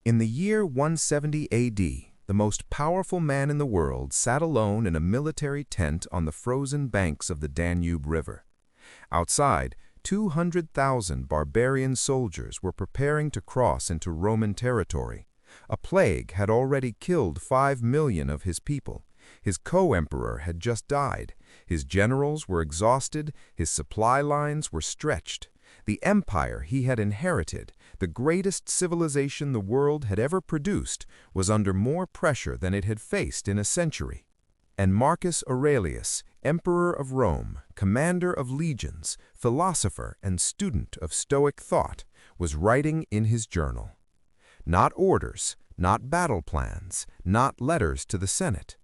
In the year 170 AD, the most powerful man in the world sat alone in a military tent on the frozen banks of the Danube River. Outside, 200,000 barbarian soldiers were preparing to cross into Roman territory. A plague had already killed 5 million of his people. His co-emperor had just died. His generals were exhausted. His supply lines were stretched. The empire he had inherited, the greatest civilization the world had ever produced, was under more pressure than it had faced in a century. And Marcus Aurelius, emperor of Rome, commander of legions, philosopher and student of Stoic thought, was writing in his journal. Not orders, not battle plans, not letters to the Senate.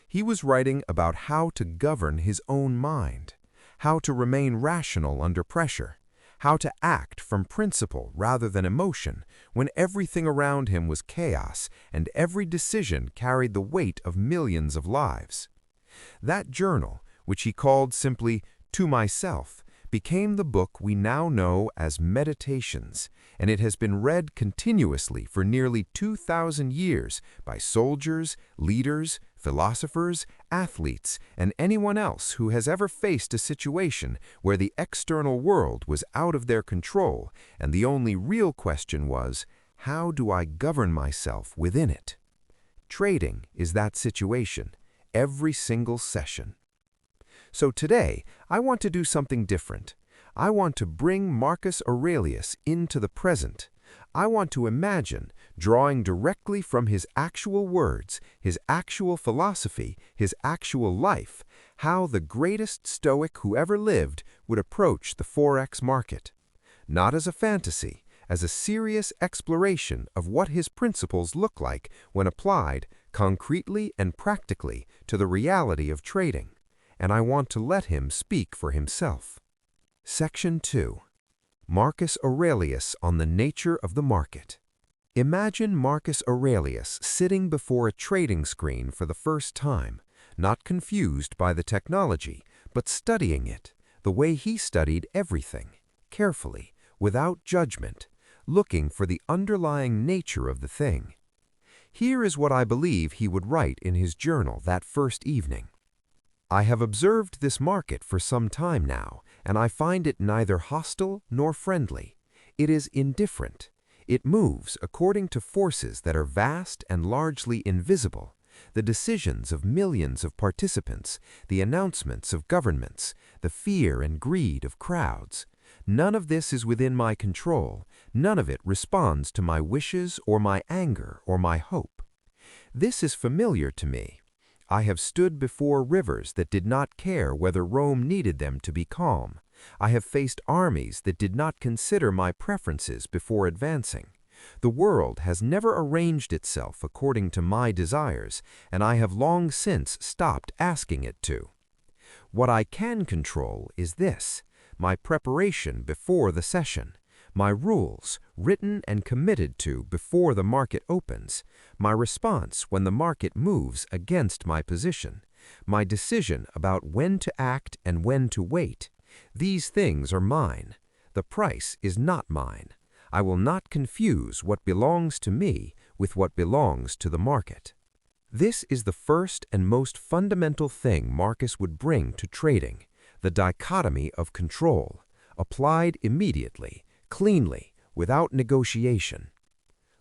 He was writing about how to govern his own mind, how to remain rational under pressure, how to act from principle rather than emotion when everything around him was chaos and every decision carried the weight of millions of lives. That journal, which he called simply To Myself, became the book we now know as Meditations, and it has been read continuously for nearly 2,000 years by soldiers, leaders, philosophers, athletes, and anyone else who has ever faced a situation where the external world was out of their control, and the only real question was, how do I govern myself within it? Trading is that situation, every single session. So today, I want to do something different. I want to bring Marcus Aurelius into the present. I want to imagine, drawing directly from his actual words, his actual philosophy, his actual life, how the greatest Stoic who ever lived would approach the Forex market. Not as a fantasy, as a serious exploration of what his principles look like when applied concretely and practically to the reality of trading. And I want to let him speak for himself. Section 2. Marcus Aurelius on the nature of the market. Imagine Marcus Aurelius sitting before a trading screen for the first time, not confused by the technology, but studying it, the way he studied everything, carefully, without judgment, looking for the underlying nature of the thing. Here is what I believe he would write in his journal that first evening. I have observed this market for some time now, and I find it neither hostile nor friendly. It is indifferent. It moves according to forces that are vast and largely invisible, the decisions of millions of participants, the announcements of governments, the fear and greed of crowds. None of this is within my control. None of it responds to my wishes or my anger or my hope. This is familiar to me. I have stood before rivers that did not care whether Rome needed them to be calm. I have faced armies that did not consider my preferences before advancing. The world has never arranged itself according to my desires, and I have long since stopped asking it to. What I can control is this: my preparation before the session, my rules, written and committed to before the market opens, my response when the market moves against my position, my decision about when to act and when to wait. These things are mine. The price is not mine. I will not confuse what belongs to me with what belongs to the market. This is the first and most fundamental thing Marcus would bring to trading, the dichotomy of control, applied immediately, cleanly, without negotiation.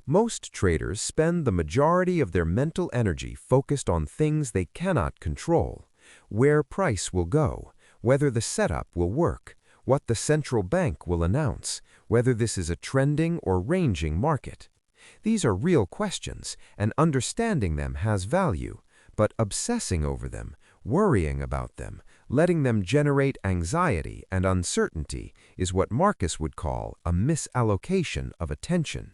Most traders spend the majority of their mental energy focused on things they cannot control: where price will go, whether the setup will work, what the central bank will announce, whether this is a trending or ranging market. These are real questions, and understanding them has value, but obsessing over them, worrying about them, letting them generate anxiety and uncertainty is what Marcus would call a misallocation of attention.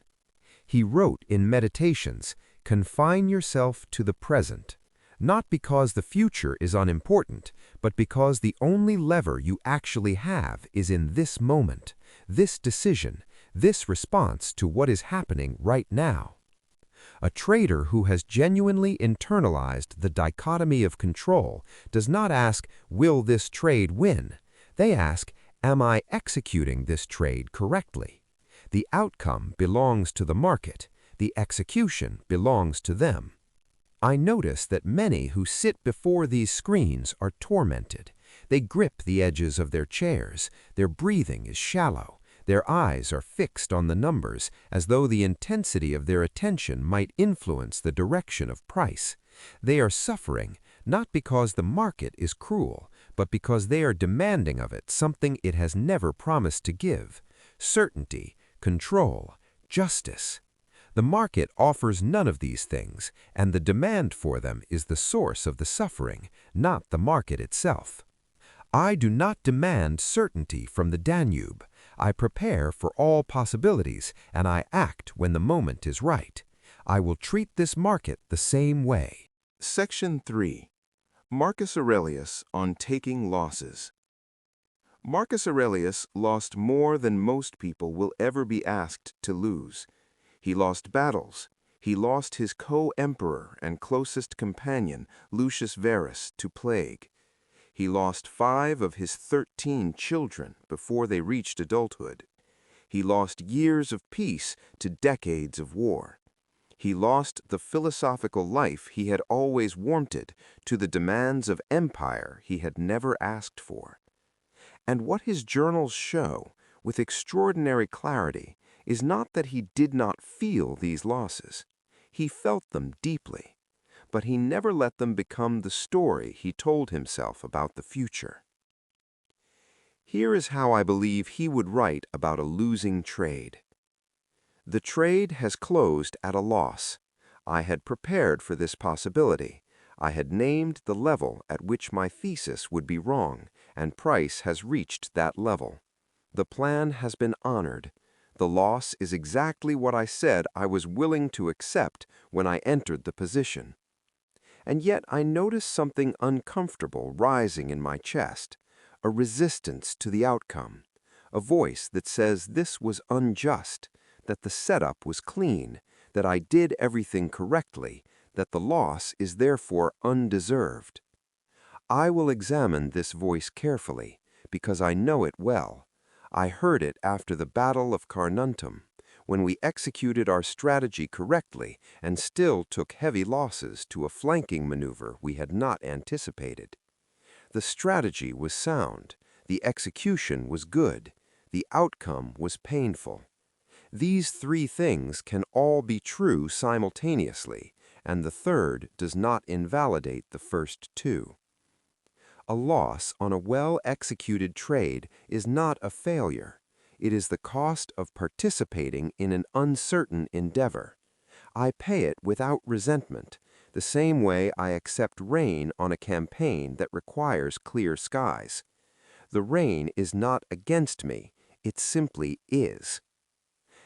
He wrote in Meditations, "Confine yourself to the present," not because the future is unimportant, but because the only lever you actually have is in this moment, this decision, this response to what is happening right now. A trader who has genuinely internalized the dichotomy of control does not ask, "Will this trade win?" They ask, "Am I executing this trade correctly?" The outcome belongs to the market. The execution belongs to them. I notice that many who sit before these screens are tormented. They grip the edges of their chairs, their breathing is shallow, their eyes are fixed on the numbers as though the intensity of their attention might influence the direction of price. They are suffering, not because the market is cruel, but because they are demanding of it something it has never promised to give: certainty, control, justice. The market offers none of these things, and the demand for them is the source of the suffering, not the market itself. I do not demand certainty from the Danube. I prepare for all possibilities, and I act when the moment is right. I will treat this market the same way. Section 3. Marcus Aurelius on taking losses. Marcus Aurelius lost more than most people will ever be asked to lose. He lost battles. He lost his co-emperor and closest companion, Lucius Verus, to plague. He lost 5 of his 13 children before they reached adulthood. He lost years of peace to decades of war. He lost the philosophical life he had always wanted to the demands of empire he had never asked for. And what his journals show, with extraordinary clarity, is not that he did not feel these losses. He felt them deeply, but he never let them become the story he told himself about the future. Here is how I believe he would write about a losing trade. The trade has closed at a loss. I had prepared for this possibility. I had named the level at which my thesis would be wrong, and price has reached that level. The plan has been honored. The loss is exactly what I said I was willing to accept when I entered the position. And yet I notice something uncomfortable rising in my chest, a resistance to the outcome, a voice that says this was unjust, that the setup was clean, that I did everything correctly, that the loss is therefore undeserved. I will examine this voice carefully, because I know it well. I heard it after the Battle of Carnuntum, when we executed our strategy correctly and still took heavy losses to a flanking maneuver we had not anticipated. The strategy was sound, the execution was good, the outcome was painful. These 3 things can all be true simultaneously, and the third does not invalidate the first 2. A loss on a well-executed trade is not a failure. It is the cost of participating in an uncertain endeavor. I pay it without resentment, the same way I accept rain on a campaign that requires clear skies. The rain is not against me, it simply is.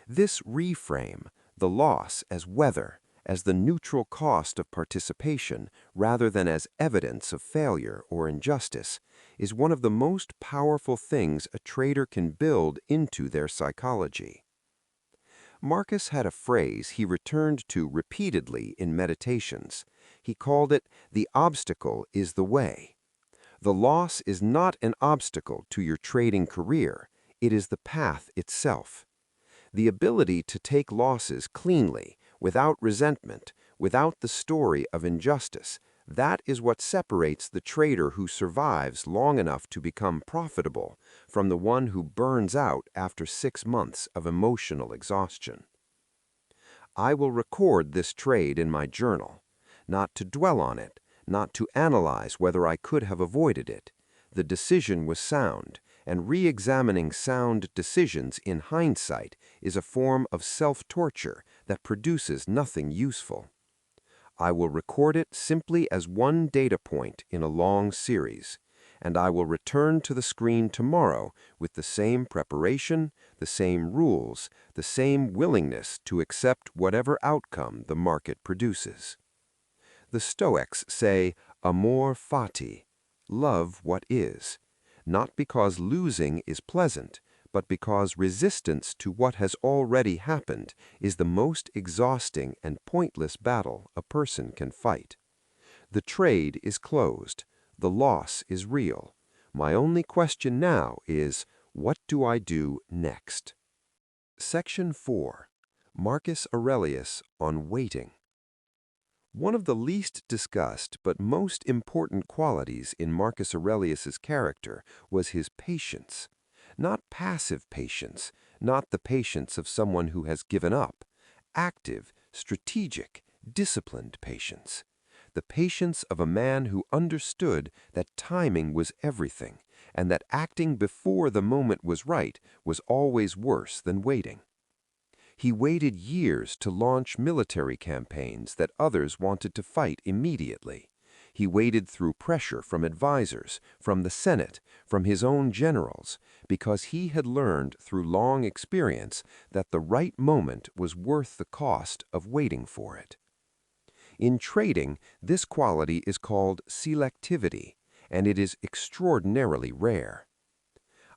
This reframe, the loss as weather, as the neutral cost of participation rather than as evidence of failure or injustice, is one of the most powerful things a trader can build into their psychology. Marcus had a phrase he returned to repeatedly in meditations. He called it, "The obstacle is the way." The loss is not an obstacle to your trading career, it is the path itself. The ability to take losses cleanly, without resentment, without the story of injustice, that is what separates the trader who survives long enough to become profitable from the one who burns out after 6 months of emotional exhaustion. I will record this trade in my journal, not to dwell on it, not to analyze whether I could have avoided it. The decision was sound, and re-examining sound decisions in hindsight is a form of self-torture that produces nothing useful. I will record it simply as one data point in a long series, and I will return to the screen tomorrow with the same preparation, the same rules, the same willingness to accept whatever outcome the market produces. The Stoics say, amor fati, love what is, not because losing is pleasant, but because resistance to what has already happened is the most exhausting and pointless battle a person can fight. The trade is closed. The loss is real. My only question now is, what do I do next? Section 4. Marcus Aurelius on waiting. One of the least discussed but most important qualities in Marcus Aurelius's character was his patience. Not passive patience, not the patience of someone who has given up. Active, strategic, disciplined patience. The patience of a man who understood that timing was everything, and that acting before the moment was right was always worse than waiting. He waited years to launch military campaigns that others wanted to fight immediately. He waited through pressure from advisors, from the Senate, from his own generals, because he had learned through long experience that the right moment was worth the cost of waiting for it. In trading, this quality is called selectivity, and it is extraordinarily rare.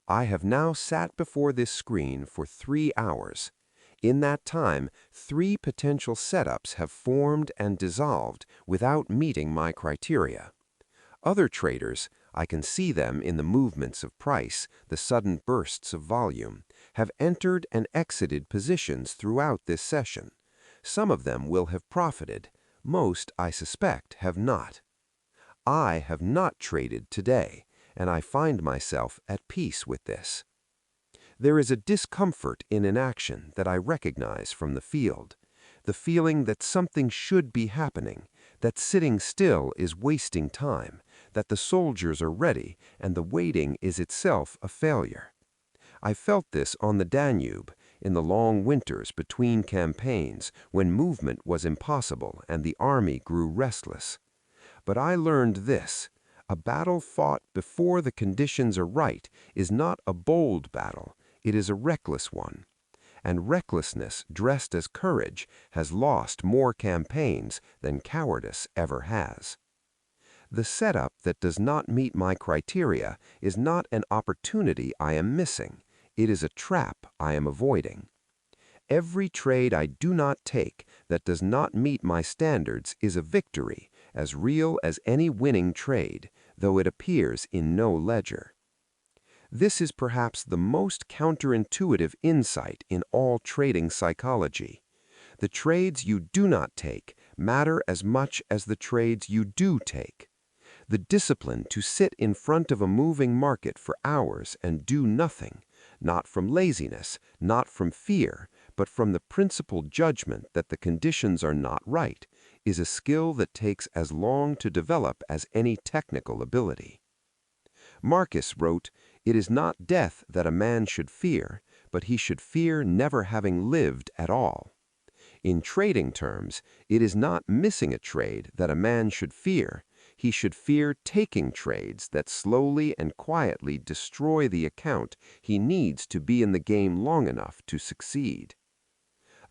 I have now sat before this screen for 3 hours. In that time, 3 potential setups have formed and dissolved without meeting my criteria. Other traders, I can see them in the movements of price, the sudden bursts of volume, have entered and exited positions throughout this session. Some of them will have profited. Most, I suspect, have not. I have not traded today, and I find myself at peace with this. There is a discomfort in inaction that I recognize from the field, the feeling that something should be happening, that sitting still is wasting time, that the soldiers are ready and the waiting is itself a failure. I felt this on the Danube, in the long winters between campaigns, when movement was impossible and the army grew restless. But I learned this: a battle fought before the conditions are right is not a bold battle, it is a reckless one. And recklessness dressed as courage has lost more campaigns than cowardice ever has. The setup that does not meet my criteria is not an opportunity I am missing, it is a trap I am avoiding. Every trade I do not take that does not meet my standards is a victory, as real as any winning trade, though it appears in no ledger. This is perhaps the most counterintuitive insight in all trading psychology. The trades you do not take matter as much as the trades you do take. The discipline to sit in front of a moving market for hours and do nothing, not from laziness, not from fear, but from the principled judgment that the conditions are not right, is a skill that takes as long to develop as any technical ability. Marcus wrote, "It is not death that a man should fear, but he should fear never having lived at all." In trading terms, it is not missing a trade that a man should fear. He should fear taking trades that slowly and quietly destroy the account he needs to be in the game long enough to succeed.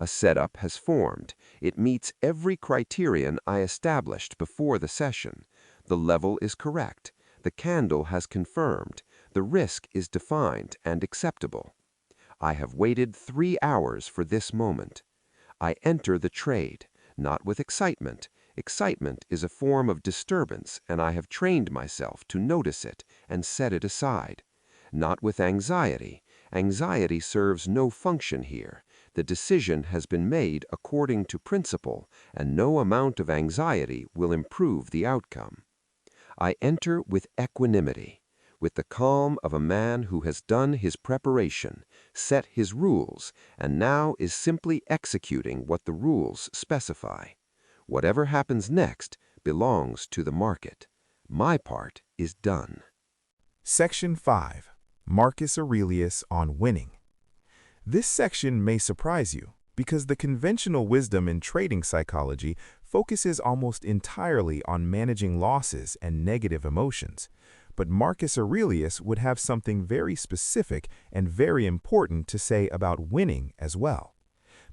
A setup has formed. It meets every criterion I established before the session. The level is correct. The candle has confirmed. The risk is defined and acceptable. I have waited 3 hours for this moment. I enter the trade, not with excitement. Excitement is a form of disturbance, and I have trained myself to notice it and set it aside. Not with anxiety. Anxiety serves no function here. The decision has been made according to principle, and no amount of anxiety will improve the outcome. I enter with equanimity, with the calm of a man who has done his preparation, set his rules, and now is simply executing what the rules specify. Whatever happens next belongs to the market. My part is done. Section 5. Marcus Aurelius on winning. This section may surprise you, because the conventional wisdom in trading psychology focuses almost entirely on managing losses and negative emotions. But Marcus Aurelius would have something very specific and very important to say about winning as well.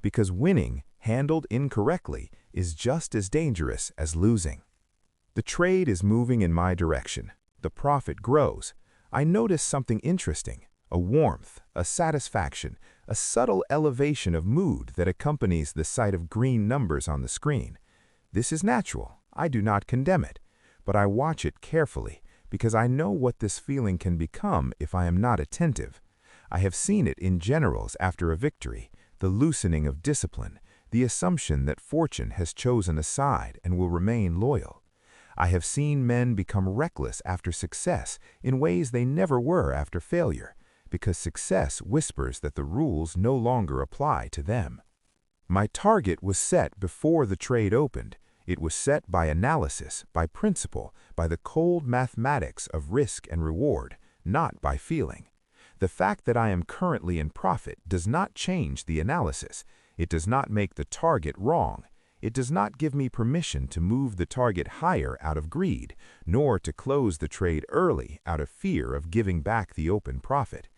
Because winning, handled incorrectly, is just as dangerous as losing. The trade is moving in my direction. The profit grows. I notice something interesting, a warmth, a satisfaction, a subtle elevation of mood that accompanies the sight of green numbers on the screen. This is natural. I do not condemn it, but I watch it carefully because I know what this feeling can become if I am not attentive. I have seen it in generals after a victory. the loosening of discipline, the assumption that fortune has chosen a side and will remain loyal. I have seen men become reckless after success in ways they never were after failure, because success whispers that the rules no longer apply to them. My target was set before the trade opened. It was set by analysis, by principle, by the cold mathematics of risk and reward, not by feeling. The fact that I am currently in profit does not change the analysis. It does not make the target wrong. It does not give me permission to move the target higher out of greed, nor to close the trade early out of fear of giving back the open profit.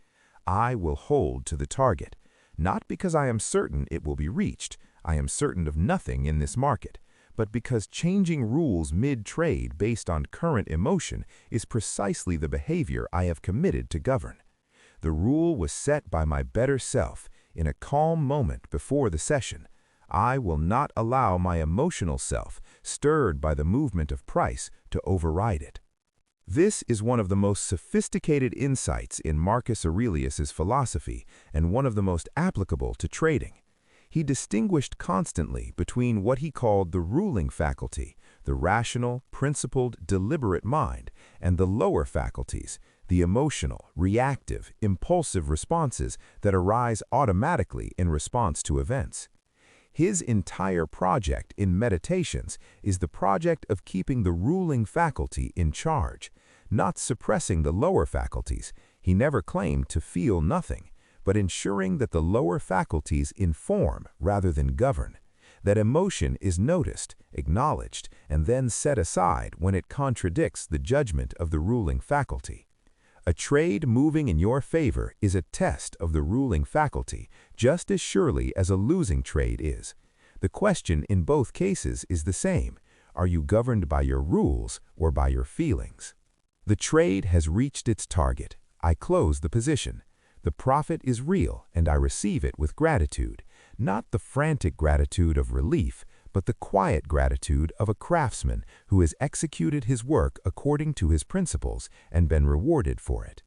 I will hold to the target, not because I am certain it will be reached. I am certain of nothing in this market, but because changing rules mid-trade based on current emotion is precisely the behavior I have committed to govern. The rule was set by my better self in a calm moment before the session. I will not allow my emotional self, stirred by the movement of price, to override it. This is one of the most sophisticated insights in Marcus Aurelius's philosophy and one of the most applicable to trading. He distinguished constantly between what he called the ruling faculty, the rational, principled, deliberate mind, and the lower faculties, the emotional, reactive, impulsive responses that arise automatically in response to events. His entire project in Meditations is the project of keeping the ruling faculty in charge, not suppressing the lower faculties. He never claimed to feel nothing, but ensuring that the lower faculties inform rather than govern, that emotion is noticed, acknowledged, and then set aside when it contradicts the judgment of the ruling faculty. A trade moving in your favor is a test of the ruling faculty, just as surely as a losing trade is. The question in both cases is the same. Are you governed by your rules or by your feelings? The trade has reached its target. I close the position. The profit is real, and I receive it with gratitude, not the frantic gratitude of relief, but the quiet gratitude of a craftsman who has executed his work according to his principles and been rewarded for it.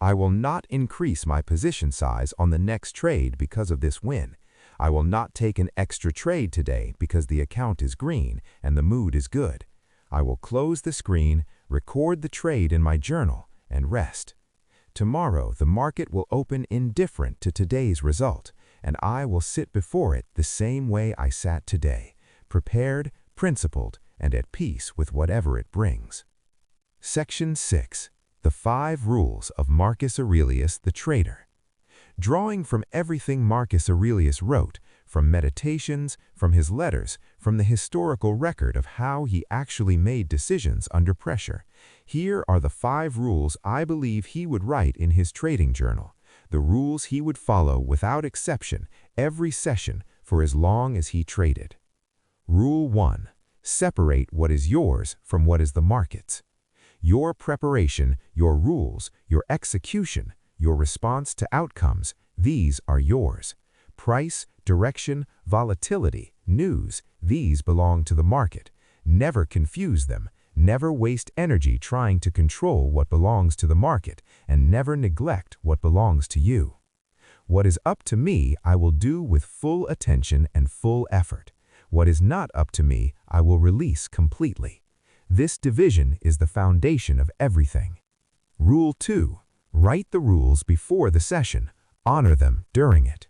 I will not increase my position size on the next trade because of this win. I will not take an extra trade today because the account is green and the mood is good. I will close the screen, record the trade in my journal, and rest. Tomorrow the market will open indifferent to today's result, and I will sit before it the same way I sat today, prepared, principled, and at peace with whatever it brings. Section 6. The 5 Rules of Marcus Aurelius the Trader. Drawing from everything Marcus Aurelius wrote, from Meditations, from his letters, from the historical record of how he actually made decisions under pressure, here are the 5 rules I believe he would write in his trading journal, the rules he would follow without exception every session for as long as he traded. Rule 1. Separate what is yours from what is the market's. Your preparation, your rules, your execution, your response to outcomes, these are yours. Price, direction, volatility, news, these belong to the market. Never confuse them. Never waste energy trying to control what belongs to the market, and never neglect what belongs to you. What is up to me, I will do with full attention and full effort. What is not up to me, I will release completely. This division is the foundation of everything. Rule 2. Write the rules before the session. Honor them during it.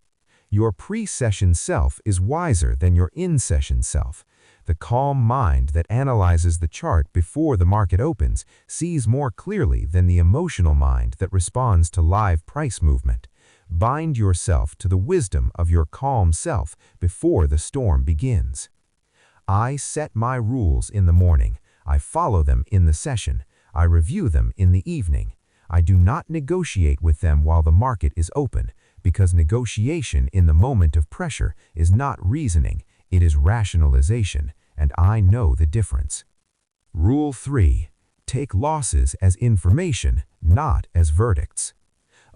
Your pre-session self is wiser than your in-session self. The calm mind that analyzes the chart before the market opens sees more clearly than the emotional mind that responds to live price movement. Bind yourself to the wisdom of your calm self before the storm begins. I set my rules in the morning. I follow them in the session. I review them in the evening. I do not negotiate with them while the market is open, because negotiation in the moment of pressure is not reasoning, it is rationalization, and I know the difference. Rule 3. Take losses as information, not as verdicts.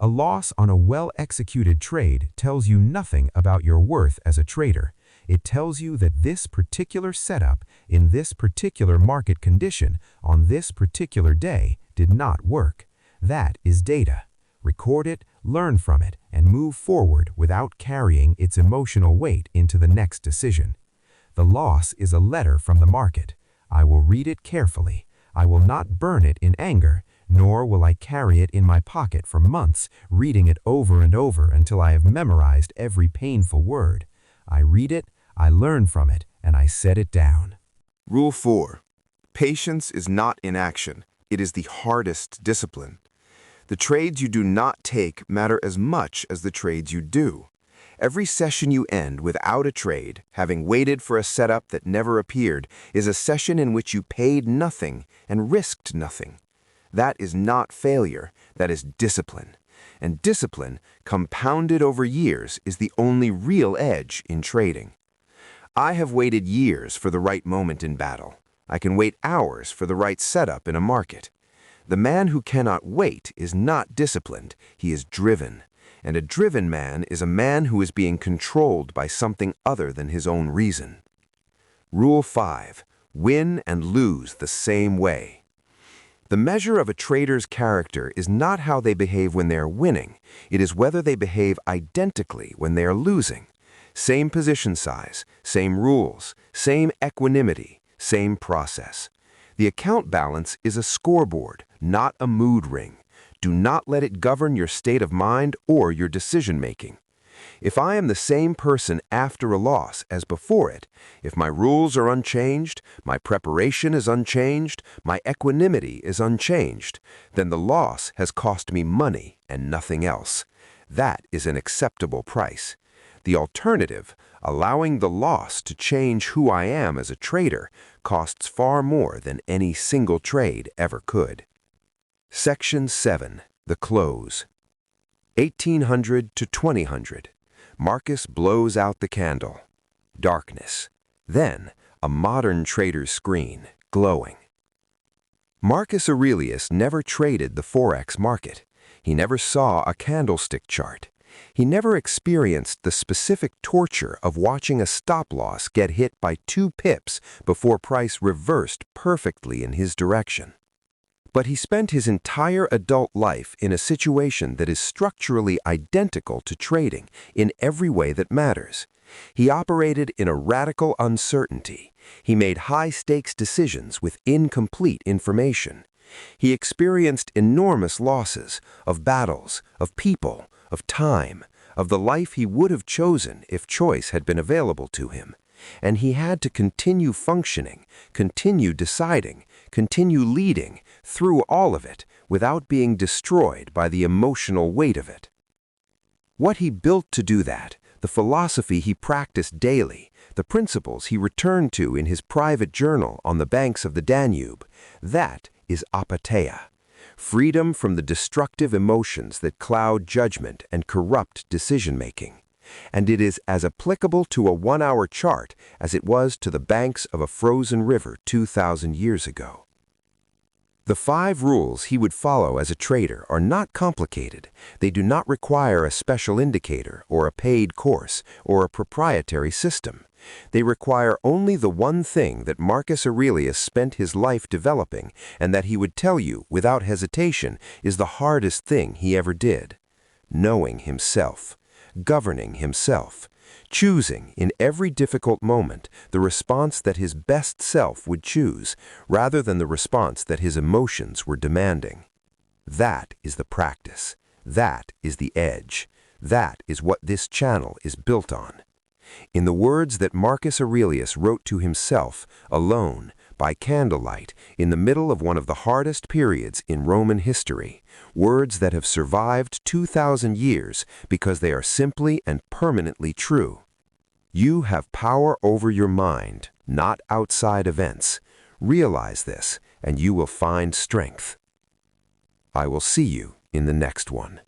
A loss on a well-executed trade tells you nothing about your worth as a trader. It tells you that this particular setup, in this particular market condition, on this particular day, did not work. That is data. record it, learn from it, and move forward without carrying its emotional weight into the next decision. The loss is a letter from the market. I will read it carefully. I will not burn it in anger, nor will I carry it in my pocket for months, reading it over and over until I have memorized every painful word. I read it, I learn from it, and I set it down. Rule 4. Patience is not inaction. It is the hardest discipline. The trades you do not take matter as much as the trades you do. Every session you end without a trade, having waited for a setup that never appeared, is a session in which you paid nothing and risked nothing. That is not failure, that is discipline. And discipline, compounded over years, is the only real edge in trading. I have waited years for the right moment in battle. I can wait hours for the right setup in a market. The man who cannot wait is not disciplined, he is driven. And a driven man is a man who is being controlled by something other than his own reason. Rule 5. Win and lose the same way. The measure of a trader's character is not how they behave when they are winning, it is whether they behave identically when they are losing. Same position size, same rules, same equanimity, same process. The account balance is a scoreboard, not a mood ring. Do not let it govern your state of mind or your decision-making. If I am the same person after a loss as before it, if my rules are unchanged, my preparation is unchanged, my equanimity is unchanged, then the loss has cost me money and nothing else. That is an acceptable price. The alternative, allowing the loss to change who I am as a trader, costs far more than any single trade ever could. Section 7. The Close. 1800 to 2000. Marcus blows out the candle. Darkness. Then, a modern trader's screen, glowing. Marcus Aurelius never traded the Forex market. He never saw a candlestick chart. He never experienced the specific torture of watching a stop-loss get hit by 2 pips before price reversed perfectly in his direction. But he spent his entire adult life in a situation that is structurally identical to trading in every way that matters. He operated in a radical uncertainty. He made high-stakes decisions with incomplete information. He experienced enormous losses of battles, of people, of time, of the life he would have chosen if choice had been available to him. And he had to continue functioning, continue deciding, continue leading through all of it without being destroyed by the emotional weight of it. What he built to do that, the philosophy he practiced daily, the principles he returned to in his private journal on the banks of the Danube, that is Apatheia. Freedom from the destructive emotions that cloud judgment and corrupt decision-making. And it is as applicable to a 1-hour chart as it was to the banks of a frozen river 2,000 years ago. The 5 rules he would follow as a trader are not complicated. They do not require a special indicator or a paid course or a proprietary system. They require only the one thing that Marcus Aurelius spent his life developing and that he would tell you without hesitation is the hardest thing he ever did. Knowing himself, governing himself, choosing in every difficult moment the response that his best self would choose rather than the response that his emotions were demanding. That is the practice. That is the edge. That is what this channel is built on. In the words that Marcus Aurelius wrote to himself, alone, by candlelight, in the middle of one of the hardest periods in Roman history, words that have survived 2,000 years because they are simply and permanently true. You have power over your mind, not outside events. Realize this, and you will find strength. I will see you in the next one.